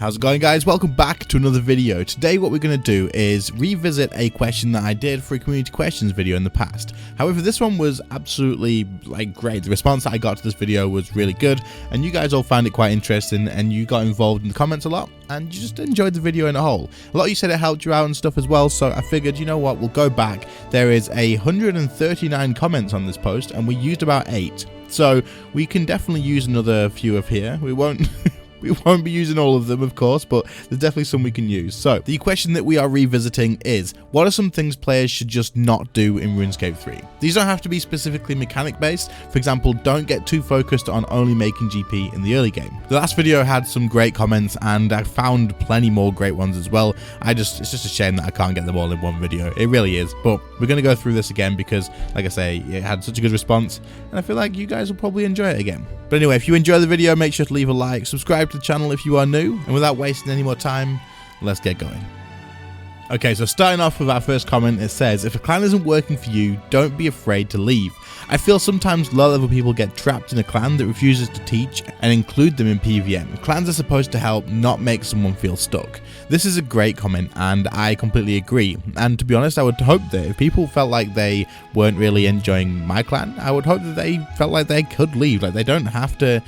How's it going, guys? Welcome back to another video. Today what we're going to do is revisit a question that I did for a community questions video in the past. However, this one was absolutely great. The response that I got to this video was really good, and you guys all found it quite interesting, and you got involved in the comments a lot, and you just enjoyed the video in a whole. A lot of you said it helped you out and stuff as well, so I figured, you know what, we'll go back. There is 139 comments on this post, and we used about 8. So we can definitely use another few of here. We won't we won't be using all of them, of course, but there's definitely some we can use. So the question that we are revisiting is, what are some things players should just not do in RuneScape 3? These don't have to be specifically mechanic based. For example, don't get too focused on only making GP in the early game. The last video had some great comments, and I found plenty more great ones as well. It's just a shame that I can't get them all in one video. It really is, but we're going to go through this again because, like I say, it had such a good response, and I feel like you guys will probably enjoy it again. But anyway, if you enjoy the video, make sure to leave a like, subscribe to the channel if you are new, and without wasting any more time, let's get going. Okay, so starting off with our first comment, it says, if a clan isn't working for you, don't be afraid to leave. I feel sometimes low-level people get trapped in a clan that refuses to teach and include them in PvM. Clans are supposed to help, not make someone feel stuck. This is a great comment, and I completely agree. And to be honest, I would hope that if people felt like they weren't really enjoying my clan, I would hope that they felt like they could leave. Like, they don't have to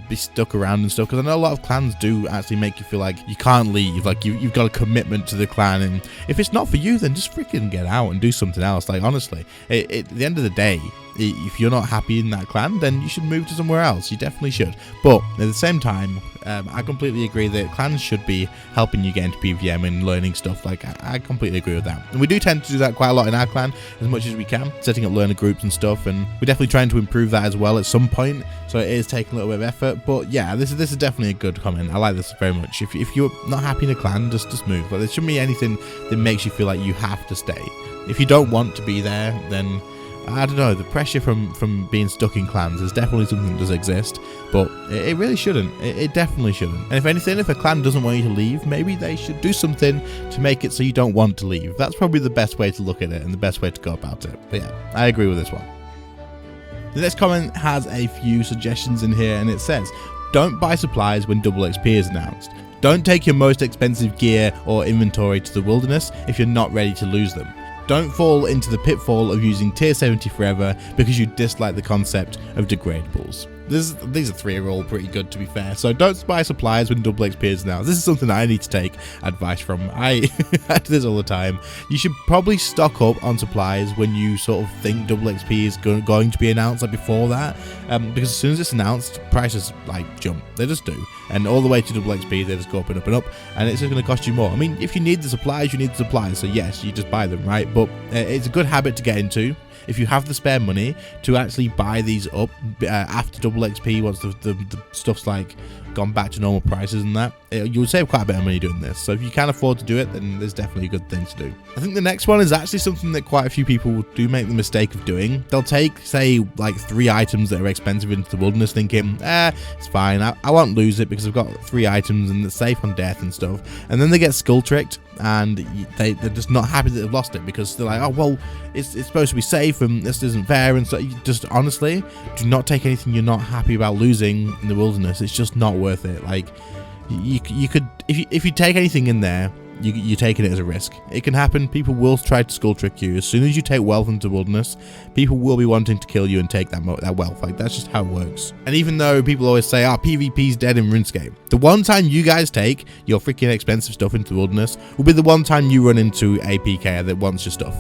be stuck around and stuff, because I know a lot of clans do actually make you feel like you can't leave. Like, you've got a commitment to the clan, and if it's not for you, then just freaking get out and do something else. Like, honestly, at the end of the day, if you're not happy in that clan, then you should move to somewhere else. You definitely should. But at the same time, I completely agree that clans should be helping you get into PvM and learning stuff. Like, I completely agree with that. And we do tend to do that quite a lot in our clan, as much as we can, setting up learner groups and stuff. And we're definitely trying to improve that as well at some point. So it is taking a little bit of effort. But yeah, this is definitely a good comment. I like this very much. If you're not happy in a clan, just move. Like, there shouldn't be anything that makes you feel like you have to stay. If you don't want to be there, then I don't know, the pressure from being stuck in clans is definitely something that does exist, but it really shouldn't. It definitely shouldn't. And if anything, if a clan doesn't want you to leave, maybe they should do something to make it so you don't want to leave. That's probably the best way to look at it and the best way to go about it. But yeah, I agree with this one. The next comment has a few suggestions in here, and it says, don't buy supplies when double XP is announced. Don't take your most expensive gear or inventory to the wilderness if you're not ready to lose them. Don't fall into the pitfall of using tier 70 forever because you dislike the concept of degradables. These three are all pretty good, to be fair. So don't buy supplies when double XP is now. This is something that I need to take advice from. I do this all the time. You should probably stock up on supplies when you sort of think double XP is going to be announced, like before that, because as soon as it's announced, prices jump. They just do, and all the way to double XP, they just go up and up and up, and it's just going to cost you more. I mean, if you need the supplies, you need the supplies. So yes, you just buy them, right? But it's a good habit to get into. If you have the spare money to actually buy these up after double XP, once the stuff's gone back to normal prices and that, you'll save quite a bit of money doing this. So if you can afford to do it, then there's definitely a good thing to do. I think the next one is actually something that quite a few people do make the mistake of doing. They'll take, say, 3 items that are expensive into the wilderness, thinking, it's fine, I won't lose it because I've got 3 items and it's safe on death and stuff. And then they get skull tricked, and they're just not happy that they've lost it because they're like, oh, well, it's supposed to be safe and this isn't fair. And so you just honestly do not take anything you're not happy about losing in the wilderness. It's just not worth it. Like, you could, if you take anything in there, you're taking it as a risk. It can happen. People will try to skull trick you. As soon as you take wealth into the wilderness, people will be wanting to kill you and take that wealth. Like, that's just how it works. And even though people always say, PvP's dead in RuneScape, the one time you guys take your freaking expensive stuff into the wilderness will be the one time you run into a PKer that wants your stuff.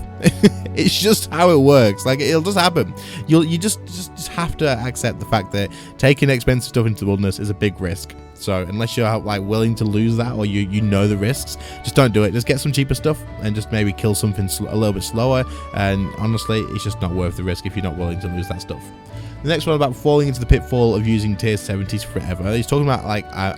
It's just how it works. Like, it'll just happen. You just have to accept the fact that taking expensive stuff into the wilderness is a big risk. So unless you're willing to lose that, or you know the risks, just don't do it. Just get some cheaper stuff and just maybe kill something a little bit slower. And honestly, it's just not worth the risk if you're not willing to lose that stuff. The next one about falling into the pitfall of using tier 70s forever. He's talking about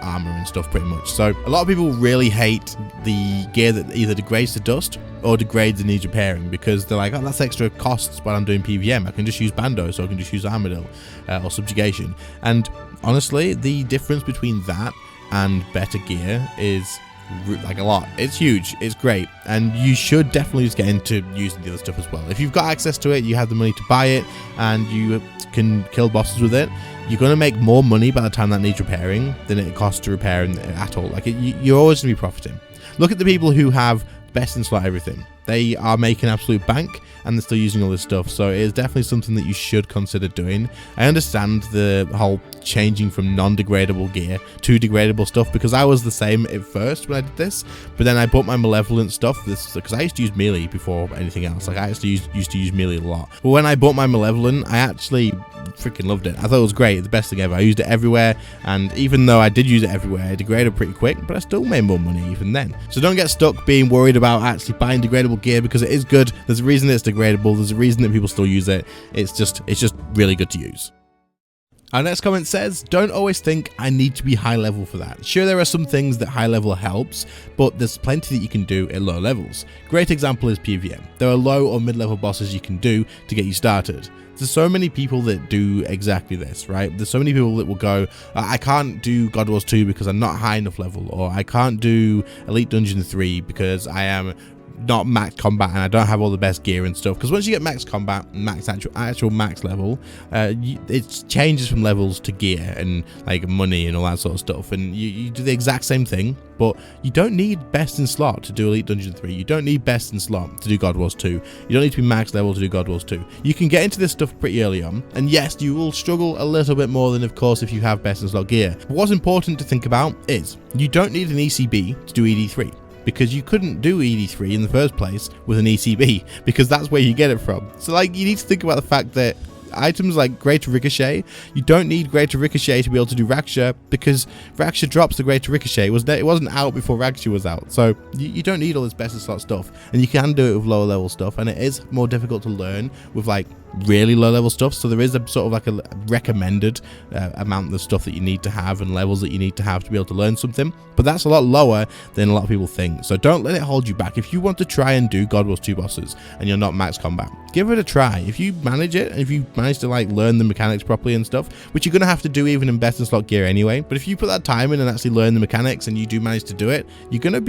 armor and stuff pretty much. So a lot of people really hate the gear that either degrades to dust or degrades and needs repairing, because they're like, oh, that's extra costs while I'm doing PvM. I can just use Bando, so I can just use Armadillo or Subjugation. And honestly, the difference between that and better gear is like a lot. It's huge, it's great, and you should definitely just get into using the other stuff as well. If you've got access to it, you have the money to buy it, and you can kill bosses with it, you're going to make more money by the time that needs repairing than it costs to repair at all. Like, you're always going to be profiting. Look at the people who have best in slot everything. They are making absolute bank, and they're still using all this stuff, so it is definitely something that you should consider doing. I understand the whole changing from non-degradable gear to degradable stuff, because I was the same at first when I did this, but then I bought my malevolent stuff, because I used to use melee before anything else. Like, I used to use melee a lot, but when I bought my malevolent, I actually freaking loved it. I thought it was great, the best thing ever. I used it everywhere, and even though I did use it everywhere, it degraded pretty quick, but I still made more money even then. So don't get stuck being worried about actually buying degradable gear, because it is good. There's a reason it's degradable. There's a reason that people still use it. It's just really good to use. Our next comment says, don't always think I need to be high level for that. Sure, there are some things that high level helps, but there's plenty that you can do at low levels. Great example is PvM. There are low or mid level bosses you can do to get you started. There's so many people that do exactly this, right? There's so many people that will go, I can't do God Wars 2 because I'm not high enough level, or I can't do Elite Dungeon 3 because I am not max combat and I don't have all the best gear and stuff. Because once you get max combat, actual max level, it changes from levels to gear and like money and all that sort of stuff, and you do the exact same thing, but you don't need best in slot to do Elite Dungeon 3. You don't need best in slot to do God Wars 2. You don't need to be max level to do God Wars 2. You can get into this stuff pretty early on, and yes, you will struggle a little bit more than, of course, if you have best in slot gear. But what's important to think about is you don't need an ECB to do ED3. Because you couldn't do ED3 in the first place with an ECB, because that's where you get it from. So like, you need to think about the fact that items like Greater Ricochet, you don't need Greater Ricochet to be able to do Raksha, because Raksha drops the Greater Ricochet. It wasn't out before Raksha was out, so you don't need all this best in slot stuff, and you can do it with lower level stuff, and it is more difficult to learn with like really low level stuff. So there is a sort of like a recommended amount of stuff that you need to have and levels that you need to have to be able to learn something, but that's a lot lower than a lot of people think. So don't let it hold you back. If you want to try and do God Wars 2 bosses and you're not max combat, give it a try. If you manage it, and if you manage to like learn the mechanics properly and stuff, which you're gonna have to do even in best in slot gear anyway, but if you put that time in and actually learn the mechanics and you do manage to do it, you're gonna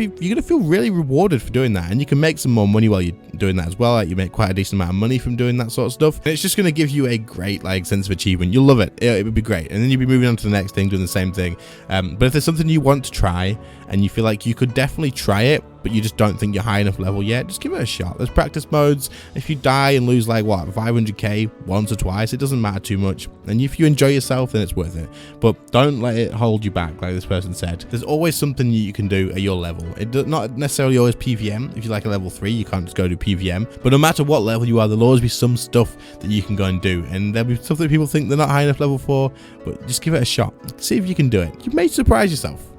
feel really rewarded for doing that, and you can make some more money while you're doing that as well. Like, you make quite a decent amount of money from doing that sort of stuff, and it's just gonna give you a great like sense of achievement. You'll love it. It would be great, and then you'll be moving on to the next thing, doing the same thing. But if there's something you want to try and you feel like you could definitely try it, but you just don't think you're high enough level yet, just give it a shot. There's practice modes. If you die and lose like what, 500k once or twice, it doesn't matter too much, and if you enjoy yourself, then it's worth it. But don't let it hold you back, like this person said. There's always something you can do at your level. It does not necessarily always PvM. If you're like a level 3, you can't just go do PvM, but no matter what level you are, there'll always be some stuff that you can go and do, and there'll be stuff that people think they're not high enough level for, but just give it a shot. See if you can do it. You may surprise yourself.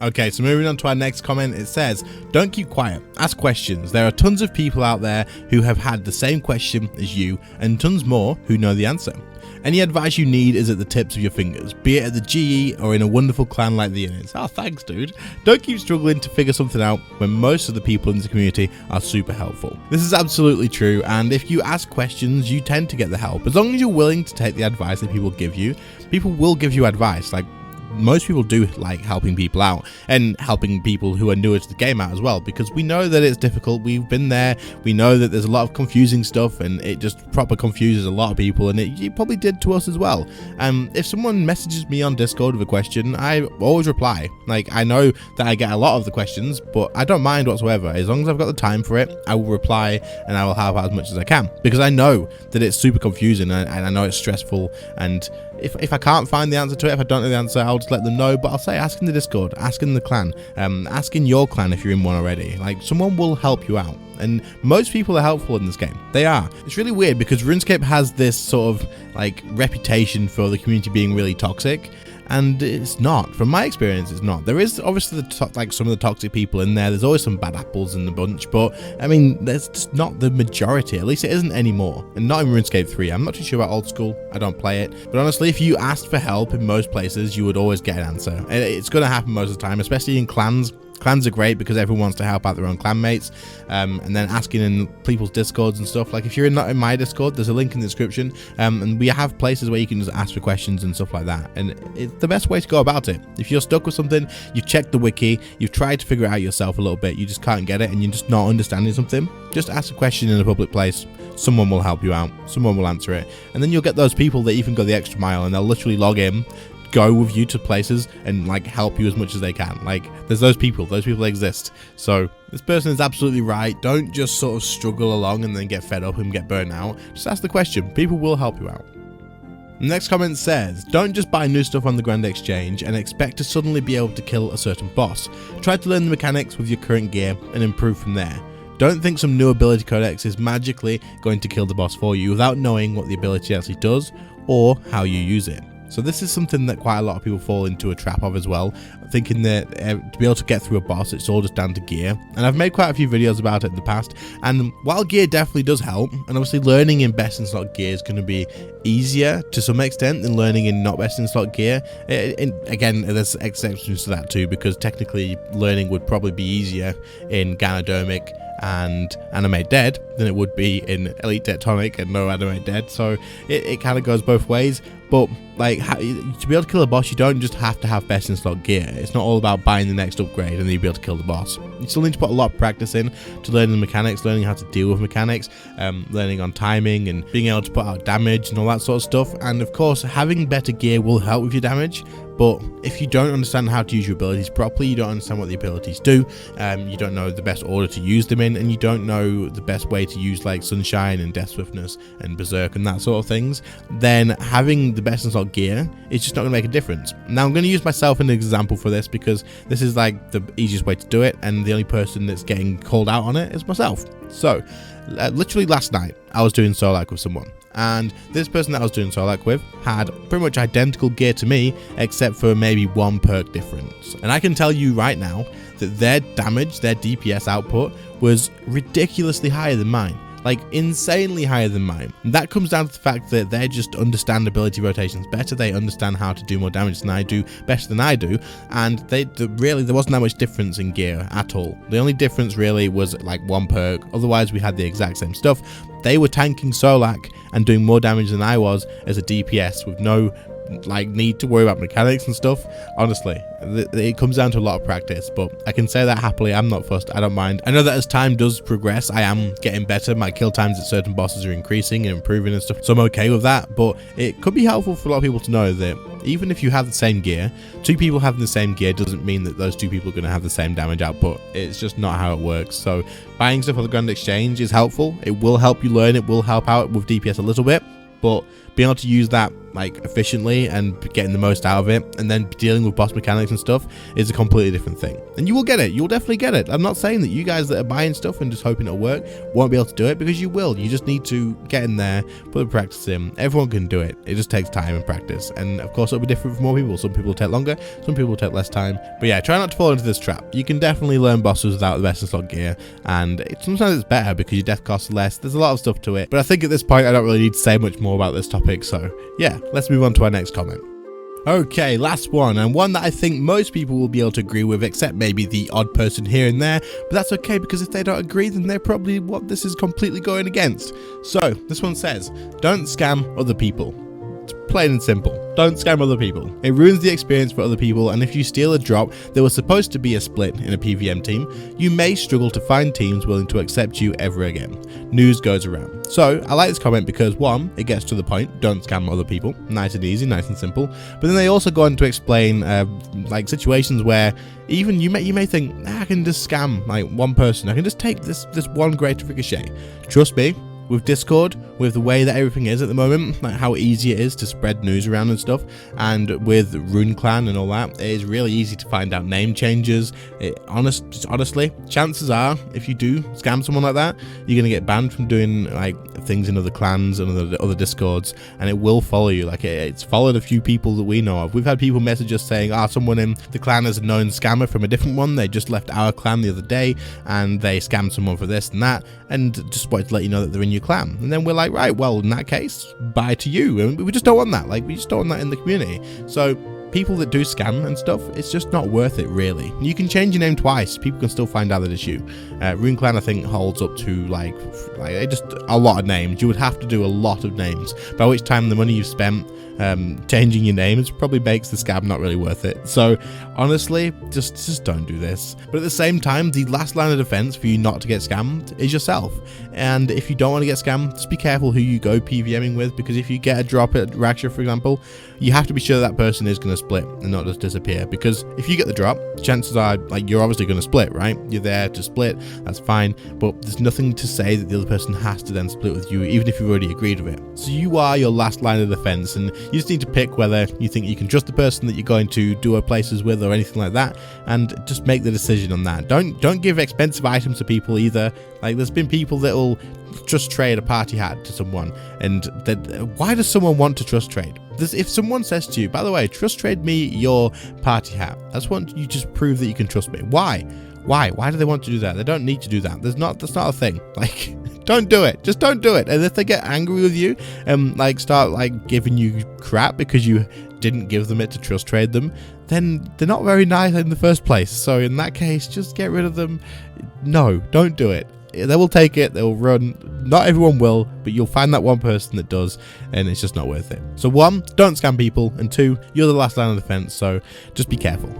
Okay, so moving on to our next comment, it says, don't keep quiet, ask questions. There are tons of people out there who have had the same question as you, and tons more who know the answer. Any advice you need is at the tips of your fingers, be it at the GE or in a wonderful clan like the Innids. Oh, thanks, dude. Don't keep struggling to figure something out when most of the people in the community are super helpful. This is absolutely true, and if you ask questions, you tend to get the help. As long as you're willing to take the advice that people give you, people will give you advice. Like, most people do like helping people out and helping people who are newer to the game out as well, because we know that it's difficult. We've been there. We know that there's a lot of confusing stuff, and it just proper confuses a lot of people, and it probably did to us as well. If someone messages me on Discord with a question, I always reply. Like, I know that I get a lot of the questions, but I don't mind whatsoever. As long as I've got the time for it, I will reply, and I will help out as much as I can, because I know that it's super confusing, and I know it's stressful, and if I can't find the answer to it, if I don't know the answer, I'll just let them know. But I'll say, ask in the Discord, ask in the clan, ask in your clan if you're in one already. Like, someone will help you out, and most people are helpful in this game. They are. It's really weird because RuneScape has this sort of like reputation for the community being really toxic, and it's not. From my experience, it's not. There is obviously like some of the toxic people in there. There's always some bad apples in the bunch, but I mean, there's just not the majority. At least it isn't anymore, and not in RuneScape 3. I'm not too sure about old school. I don't play it, but honestly, if you asked for help in most places, you would always get an answer. It's going to happen most of the time, especially in clans. Clans are great because everyone wants to help out their own clanmates, and then asking in people's discords and stuff. Like if you're not in my discord, there's a link in the description, and we have places where you can just ask for questions and stuff like that, and it's the best way to go about it. If you're stuck with something, you've checked the wiki, you've tried to figure it out yourself a little bit, you just can't get it and you're just not understanding something, just ask a question in a public place. Someone will help you out, someone will answer it, and then you'll get those people that even go the extra mile and they'll literally log in, go with you to places and like help you as much as they can. Like there's those people exist. So this person is absolutely right. Don't just sort of struggle along and then get fed up and get burnt out. Just ask the question. People will help you out. The next comment says, don't just buy new stuff on the Grand Exchange and expect to suddenly be able to kill a certain boss. Try to learn the mechanics with your current gear and improve from there. Don't think some new ability codex is magically going to kill the boss for you without knowing what the ability actually does or how you use it. So this is something that quite a lot of people fall into a trap of as well, thinking that to be able to get through a boss, it's all just down to gear. And I've made quite a few videos about it in the past, and while gear definitely does help, and obviously learning in best in slot gear is going to be easier to some extent than learning in not best in slot gear. Again, there's exceptions to that too, because technically learning would probably be easier in Ganodermic and Animate Dead than it would be in Elite Tectonic and no Animate Dead, so it kind of goes both ways. But like to be able to kill a boss, you don't just have to have best in slot gear. It's not all about buying the next upgrade and then you'll be able to kill the boss. You still need to put a lot of practice in to learning the mechanics, learning how to deal with mechanics, learning on timing and being able to put out damage and all that sort of stuff. And of course, having better gear will help with your damage. But if you don't understand how to use your abilities properly, you don't understand what the abilities do, you don't know the best order to use them in, and you don't know the best way to use like Sunshine and Death Swiftness and Berserk and that sort of things, then having the best in slot gear is just not going to make a difference. Now I'm going to use myself as an example for this because this is like the easiest way to do it, and the only person that's getting called out on it is myself. So literally last night I was doing Solak with someone, and this person that I was doing Solak with had pretty much identical gear to me, except for maybe one perk difference. And I can tell you right now that their damage, their DPS output was ridiculously higher than mine. Like insanely higher than mine. And that comes down to the fact that they just understand ability rotations better. They understand how to do more damage than I do, better than I do, and really there wasn't that much difference in gear at all. The only difference really was like one perk. Otherwise we had the exact same stuff. They were tanking Solak and doing more damage than I was as a DPS with no like need to worry about mechanics and stuff. Honestly, it comes down to a lot of practice, but I can say that happily. I'm not fussed. I don't mind. I know that as time does progress, I am getting better. My kill times at certain bosses are increasing and improving and stuff, so I'm okay with that. But it could be helpful for a lot of people to know that even if you have the same gear, two people having the same gear doesn't mean that those two people are going to have the same damage output. It's just not how it works. So buying stuff on the Grand Exchange is helpful. It will help you learn. It will help out with DPS a little bit, but being able to use that like efficiently and getting the most out of it, and then dealing with boss mechanics and stuff is a completely different thing. And you will get it. You'll definitely get it. I'm not saying that you guys that are buying stuff and just hoping it'll work won't be able to do it, because you will. You just need to get in there, put the practice in. Everyone can do it. It just takes time and practice. And of course it'll be different for more people. Some people will take longer, some people will take less time. But yeah, try not to fall into this trap. You can definitely learn bosses without the best in slot gear, and sometimes it's better because your death costs less. There's a lot of stuff to it. But I think at this point I don't really need to say much more about this topic. So yeah, let's move on to our next comment. Okay, last one, and one that I think most people will be able to agree with, except maybe the odd person here and there, but that's okay, because if they don't agree, then they're probably what this is completely going against. So this one says, don't scam other people. It's plain and simple. Don't scam other people. It ruins the experience for other people, and if you steal a drop that was supposed to be a split in a PVM team, you may struggle to find teams willing to accept you ever again. News goes around. So I like this comment because, one, it gets to the point. Don't scam other people. Nice and easy, nice and simple. But then they also go on to explain like situations where even you may think, I can just scam like one person. I can just take this one greater ricochet. Trust me. With Discord, with the way that everything is at the moment, like how easy it is to spread news around and stuff, and with RuneClan and all that, it is really easy to find out name changes. Honestly, chances are, if you do scam someone like that, you're going to get banned from doing like things in other clans and other Discords, and it will follow you. Like it's followed a few people that we know of. We've had people message us saying, someone in the clan is a known scammer from a different one. They just left our clan the other day, and they scammed someone for this and that, and just wanted to let you know that they're in your clan. And then we're like, right, well, in that case, bye to you. And we just don't want that. Like, we just don't want that in the community. So people that do scam and stuff, it's just not worth it, really. You can change your name twice, people can still find out that it's you. RuneClan, I think, holds up to like just a lot of names. You would have to do a lot of names, by which time the money you've spent changing your names probably makes the scam not really worth it. So honestly, just don't do this. But at the same time, the last line of defense for you not to get scammed is yourself. And if you don't want to get scammed, just be careful who you go PVMing with, because if you get a drop at Raksha, for example, you have to be sure that person is going to split and not just disappear. Because if you get the drop, chances are like you're obviously going to split, right? You're there to split, that's fine, but there's nothing to say that the other person has to then split with you, even if you've already agreed with it. So you are your last line of defense, and you just need to pick whether you think you can trust the person that you're going to duo places with or anything like that, and just make the decision on that. Don't give expensive items to people either. Like, there's been people that will trust trade a party hat to someone, and why does someone want to trust trade? If someone says to you, by the way, trust trade me your party hat, that's what you just prove that you can trust me. Why do they want to do that? They don't need to do that. That's not a thing. Like, don't do it. Just don't do it. And if they get angry with you and like start like giving you crap because you didn't give them it to trust trade them, then they're not very nice in the first place. So in that case, just get rid of them. No, don't do it. They will take it, they'll run. Not everyone will, but you'll find that one person that does, and it's just not worth it. So 1, don't scam people, and 2, you're the last line of defense, so just be careful.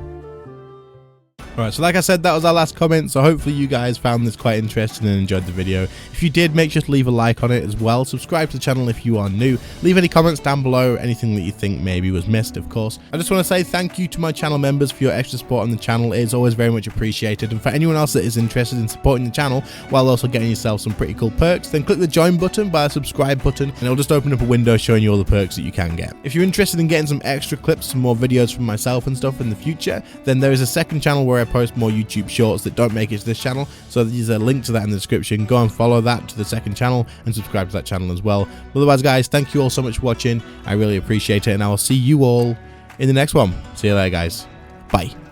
Alright, so like I said, that was our last comment, so hopefully you guys found this quite interesting and enjoyed the video. If you did, make sure to leave a like on it as well. Subscribe to the channel if you are new. Leave any comments down below, anything that you think maybe was missed, of course. I just want to say thank you to my channel members for your extra support on the channel. It is always very much appreciated. And for anyone else that is interested in supporting the channel while also getting yourself some pretty cool perks, then click the join button by the subscribe button, and it'll just open up a window showing you all the perks that you can get. If you're interested in getting some extra clips, some more videos from myself and stuff in the future, then there is a second channel where I post more YouTube shorts that don't make it to this channel, so there's a link to that in the description. Go and follow that to the second channel and subscribe to that channel as well. Otherwise guys, thank you all so much for watching. I really appreciate it, and I will see you all in the next one. See you later guys. Bye.